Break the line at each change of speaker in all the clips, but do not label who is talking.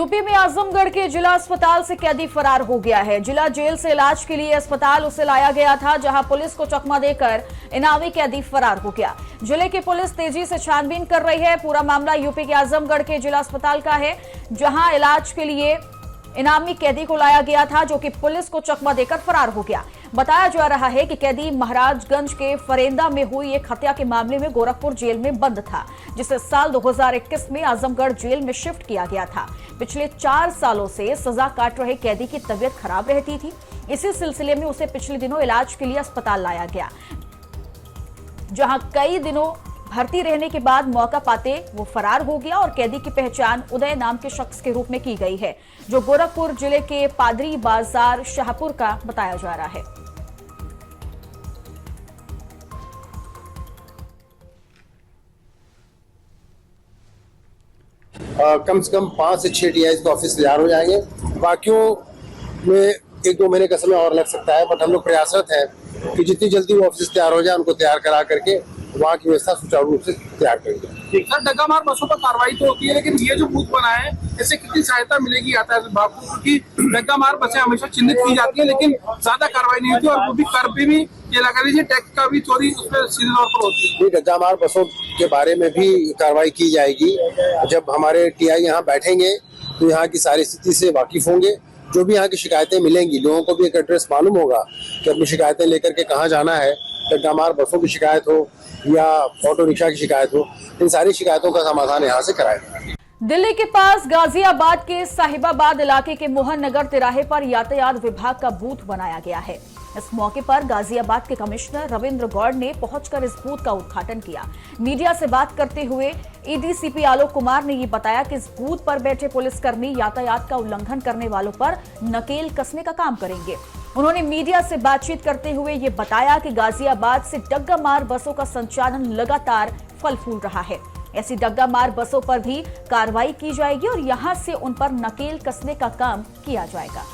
UP में आजमगढ़ के जिला अस्पताल से कैदी फरार हो गया है। जिला जेल से इलाज के लिए अस्पताल उसे लाया गया था, जहां पुलिस को चकमा देकर इनामी कैदी फरार हो गया। जिले की पुलिस तेजी से छानबीन कर रही है। पूरा मामला यूपी के आजमगढ़ के जिला अस्पताल का है, जहां इलाज के लिए इनामी कैदी को लाया गया था, जो कि पुलिस को चकमा देकर फरार हो गया। बताया जा रहा है कि कैदी महाराजगंज के फरेंदा में हुई एक हत्या के मामले में गोरखपुर जेल में बंद था, जिसे साल 2021 में आजमगढ़ जेल में शिफ्ट किया गया था। पिछले 4 सालों से सजा काट रहे कैदी की तबीयत खराब रहती थी। इसी सिलसिले में उसे पिछले दिनों इलाज के लिए अस्पताल लाया गया, जहां कई दिनों भर्ती रहने के बाद मौका पाते वो फरार हो गया और कैदी की पहचान उदय नाम के शख्स के रूप में की गई है, जो गोरखपुर जिले के पादरी बाजार शाहपुर का बताया जा रहा है।
कम से कम 5 से 6 टीआई के ऑफिस तैयार हो जाएंगे। बाकियों में 1-2 महीने का समय और लग सकता है, बट हम लोग प्रयासरत हैं कि जितनी जल्दी वो ऑफिस तैयार हो जाए, उनको तैयार करा करके वहाँ की व्यवस्था सुचारू रूप से तैयार करेंगे।
सर, डग्गा मार बसों पर कार्रवाई तो होती है, लेकिन ये जो बूथ बना है, इससे कितनी सहायता मिलेगी यातायात विभाग को? क्योंकि डग्गा मार बसें हमेशा चिन्हित की जाती है, लेकिन ज्यादा कार्रवाई नहीं होती, और वो भी कर पे भी ये लगा लीजिए टैक्स का भी चोरी उसमें सीधे तौर पर होती है।
डग्गा मार बसों के बारे में भी कार्रवाई की जाएगी। जब हमारे टीआई यहाँ बैठेंगे तो यहाँ की सारी स्थिति से वाकिफ होंगे। जो भी यहाँ की शिकायतें मिलेंगी, लोगों को भी एक एड्रेस मालूम होगा कि अपनी शिकायतें लेकर के कहाँ जाना है। डग्गा मार बसों की शिकायत हो या ऑटो रिक्शा की शिकायत हो, इन सारी शिकायतों का समाधान यहाँ से कराएगा।
दिल्ली के पास गाजियाबाद के साहिबाबाद इलाके के मोहन नगर तिराहे पर यातायात विभाग का बूथ बनाया गया है। इस मौके पर गाजियाबाद के कमिश्नर रविंद्र गौड़ ने पहुंचकर इस बूथ का उद्घाटन किया। मीडिया से बात करते हुए एडीसीपी आलोक कुमार ने ये बताया कि इस बूथ पर बैठे पुलिसकर्मी यातायात का उल्लंघन करने वालों पर नकेल कसने का काम करेंगे। उन्होंने मीडिया से बातचीत करते हुए ये बताया कि गाजियाबाद से डग्गा मार बसों का संचालन लगातार फल फूल रहा है। ऐसी डग्गा मार बसों पर भी कार्रवाई की जाएगी और यहां से उन पर नकेल कसने का काम किया जाएगा।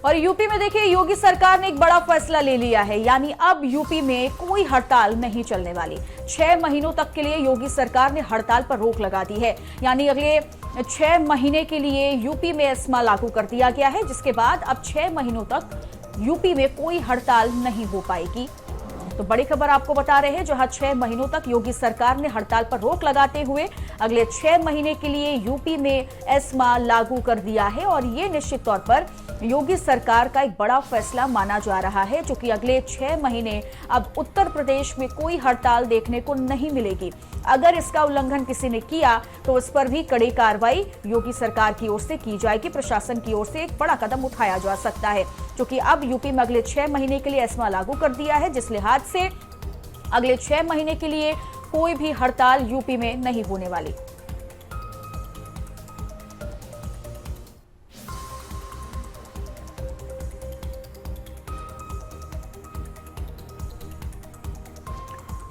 और यूपी में देखिए, योगी सरकार ने एक बड़ा फैसला ले लिया है, यानी अब यूपी में कोई हड़ताल नहीं चलने वाली। 6 महीनों तक के लिए योगी सरकार ने हड़ताल पर रोक लगा दी है, यानी अगले 6 महीने के लिए यूपी में एस्मा लागू कर दिया गया है, जिसके बाद अब 6 महीनों तक यूपी में कोई हड़ताल नहीं हो पाएगी। तो बड़ी खबर आपको बता रहे हैं, जहां 6 महीनों तक योगी सरकार ने हड़ताल पर रोक लगाते हुए अगले 6 महीने के लिए यूपी में एस्मा लागू कर दिया है। और ये निश्चित तौर पर योगी सरकार का एक बड़ा फैसला माना जा रहा है, जो कि अगले 6 महीने अब उत्तर प्रदेश में कोई हड़ताल देखने को नहीं मिलेगी। अगर इसका उल्लंघन किसी ने किया तो इस पर भी कड़ी कार्रवाई योगी सरकार की ओर से की जाएगी। प्रशासन की ओर से एक बड़ा कदम उठाया जा सकता है, क्योंकि अब यूपी में अगले 6 महीने के लिए एस्मा लागू कर दिया है, जिस लिहाज से अगले 6 महीने के लिए कोई भी हड़ताल यूपी में नहीं होने वाली।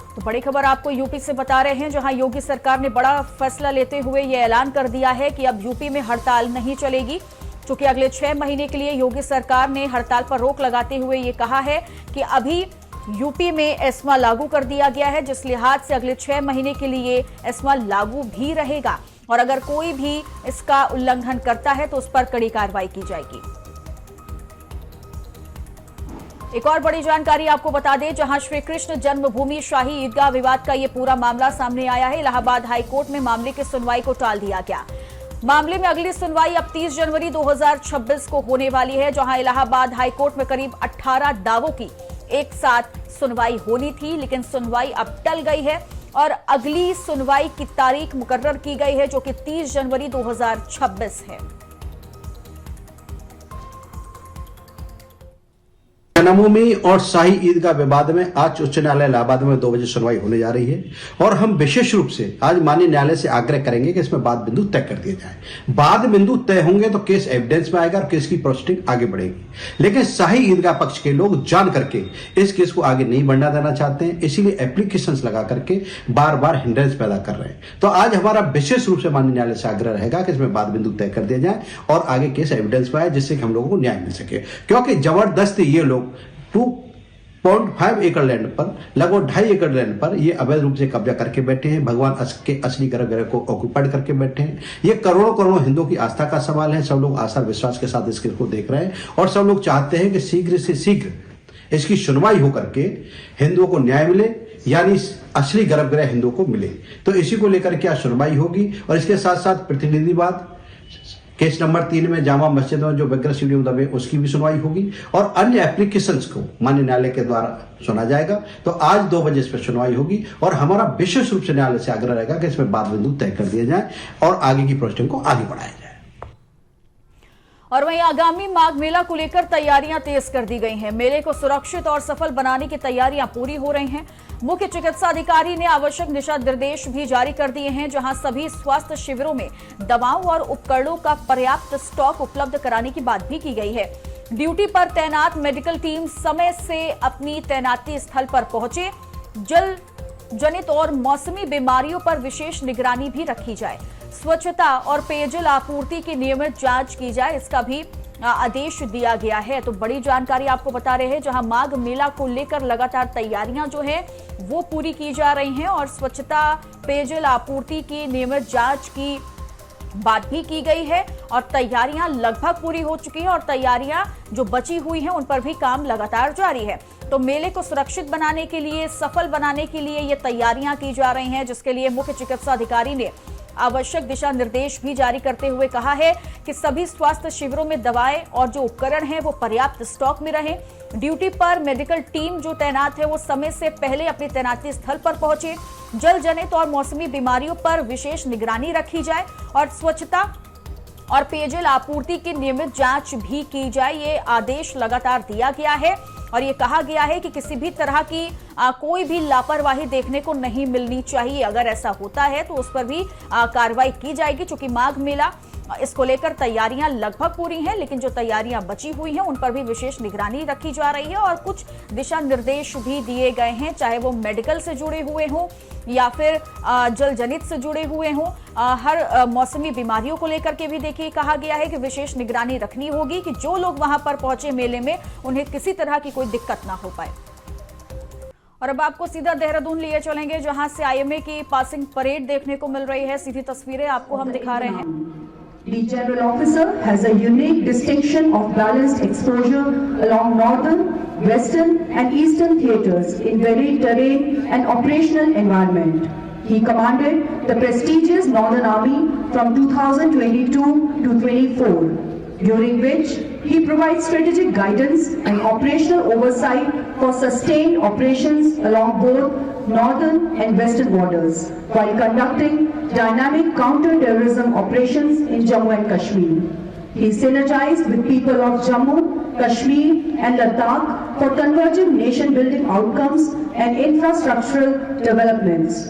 तो बड़ी खबर आपको यूपी से बता रहे हैं, जहां योगी सरकार ने बड़ा फैसला लेते हुए यह ऐलान कर दिया है कि अब यूपी में हड़ताल नहीं चलेगी। चूंकि अगले 6 महीने के लिए योगी सरकार ने हड़ताल पर रोक लगाते हुए ये कहा है कि अभी यूपी में एस्मा लागू कर दिया गया है, जिस लिहाज से अगले 6 महीने के लिए एस्मा लागू भी रहेगा और अगर कोई भी इसका उल्लंघन करता है तो उस पर कड़ी कार्रवाई की जाएगी। एक और बड़ी जानकारी आपको बता दें, जहां श्री कृष्ण जन्मभूमि शाही ईदगाह विवाद का ये पूरा मामला सामने आया है। इलाहाबाद हाईकोर्ट में मामले की सुनवाई को टाल दिया गया। मामले में अगली सुनवाई अब 30 जनवरी 2026 को होने वाली है, जहां इलाहाबाद हाईकोर्ट में करीब 18 दावों की एक साथ सुनवाई होनी थी, लेकिन सुनवाई अब टल गई है और अगली सुनवाई की तारीख मुकर्रर की गई है, जो कि 30 जनवरी 2026 है।
जन्मभूमि और शाही ईदगाह विवाद में आज उच्च न्यायालय इलाहाबाद में 2 बजे सुनवाई होने जा रही है और हम विशेष रूप से आज माननीय न्यायालय से आग्रह करेंगे कि इसमें बाद बिंदु तय कर दिए जाए। बाद बिंदु तय होंगे तो केस एविडेंस में आएगा और केस की प्रोसीडिंग आगे बढ़ेगी, लेकिन शाही ईदगाह पक्ष के लोग जान करके इस केस को आगे नहीं बढ़ना देना चाहते हैं, इसीलिए एप्लीकेशन लगा करके बार बार हिंड्रेंस पैदा कर रहे हैं। तो आज हमारा विशेष रूप से माननीय न्यायालय से आग्रह रहेगा कि इसमें बाद बिंदु तय कर दिया जाए और आगे केस एविडेंस में आए, जिससे कि हम लोगों को न्याय मिल सके, क्योंकि जबरदस्ती ये लोग 0.5 एकड़ लैंड पर, लगभग 2.5 एकड़ लैंड पर ये अवैध रूप से कब्जा करके बैठे हैं। भगवान के असली गर्भगृह को ऑक्यूपाइड करके बैठे हैं। ये करोड़ों करोड़ों हिंदुओं की आस्था का सवाल है। सब लोग आस्था विश्वास के साथ इसको देख रहे हैं और सब लोग चाहते हैं कि शीघ्र से शीघ्र इसकी सुनवाई होकर के हिंदुओं को न्याय मिले, यानी असली गर्भगृह हिंदुओं को मिले। तो इसी को लेकर क्या सुनवाई होगी। और इसके साथ साथ प्रतिनिधिवाद केस नंबर 3 में जामा मस्जिद में जो विग्रह सीढ़ी दबे उसकी भी सुनवाई होगी और अन्य एप्लीकेशंस को माननीय न्यायालय के द्वारा सुना जाएगा। तो आज 2 बजे इस पर सुनवाई होगी और हमारा विशेष रूप से न्यायालय से आग्रह रहेगा कि इसमें बाद बिंदु तय कर दिया जाए और आगे की प्रोसेसिंग को आगे बढ़ाया जाए।
और वहीं आगामी माघ मेला को लेकर तैयारियां तेज कर दी गई हैं। मेले को सुरक्षित और सफल बनाने की तैयारियां पूरी हो रही हैं। मुख्य चिकित्सा अधिकारी ने आवश्यक दिशा निर्देश भी जारी कर दिए हैं, जहां सभी स्वास्थ्य शिविरों में दवाओं और उपकरणों का पर्याप्त स्टॉक उपलब्ध कराने की बात भी की गई है। ड्यूटी पर तैनात मेडिकल टीम समय से अपनी तैनाती स्थल पर पहुंचे। जल जनित और मौसमी बीमारियों पर विशेष निगरानी भी रखी जाए। स्वच्छता और पेयजल आपूर्ति की नियमित जांच की जाए, इसका भी आदेश दिया गया है। तो बड़ी जानकारी आपको बता रहे हैं, जहां माघ मेला को लेकर लगातार तैयारियां जो है वो पूरी की जा रही हैं और स्वच्छता पेयजल आपूर्ति की नियमित जांच की बात भी की गई है और तैयारियां लगभग पूरी हो चुकी है और तैयारियां जो बची हुई हैं उन पर भी काम लगातार जारी है। तो मेले को सुरक्षित बनाने के लिए, सफल बनाने के लिए ये तैयारियां की जा रही हैं, जिसके लिए मुख्य चिकित्सा अधिकारी ने आवश्यक दिशा निर्देश भी जारी करते हुए कहा है कि सभी स्वास्थ्य शिविरों में दवाएं और जो उपकरण हैं वो पर्याप्त स्टॉक में रहें। ड्यूटी पर मेडिकल टीम जो तैनात है वो समय से पहले अपनी तैनाती स्थल पर पहुंचे। जल जनित और मौसमी बीमारियों पर विशेष निगरानी रखी जाए और स्वच्छता और पेयजल आपूर्ति की नियमित जांच भी की जाए। ये आदेश लगातार दिया गया है और ये कहा गया है कि किसी भी तरह की कोई भी लापरवाही देखने को नहीं मिलनी चाहिए। अगर ऐसा होता है तो उस पर भी कार्रवाई की जाएगी। चूंकि माघ मेला इसको लेकर तैयारियां लगभग पूरी हैं, लेकिन जो तैयारियां बची हुई हैं उन पर भी विशेष निगरानी रखी जा रही है और कुछ दिशा निर्देश भी दिए गए हैं, चाहे वो मेडिकल से जुड़े हुए हों या फिर जल जनित से जुड़े हुए हों। हर मौसमी बीमारियों को लेकर के भी देखिए कहा गया है कि विशेष निगरानी रखनी होगी कि जो लोग वहां पर पहुंचे मेले में उन्हें किसी तरह की कोई दिक्कत ना हो पाए। और अब आपको सीधा देहरादून लिए चलेंगे, जहां से आईएमए की पासिंग परेड देखने को मिल रही है। सीधी तस्वीरें आपको हम दिखा रहे हैं।
The General Officer has a unique distinction of balanced exposure along northern, western and eastern theatres in varied terrain and operational environment. He commanded the prestigious Northern Army from 2022 to 24, during which he provides strategic guidance and operational oversight for sustained operations along both northern and western borders, while conducting dynamic counter-terrorism operations in Jammu and Kashmir. He synergized with people of Jammu, Kashmir and Ladakh for convergent nation-building outcomes and infrastructural developments.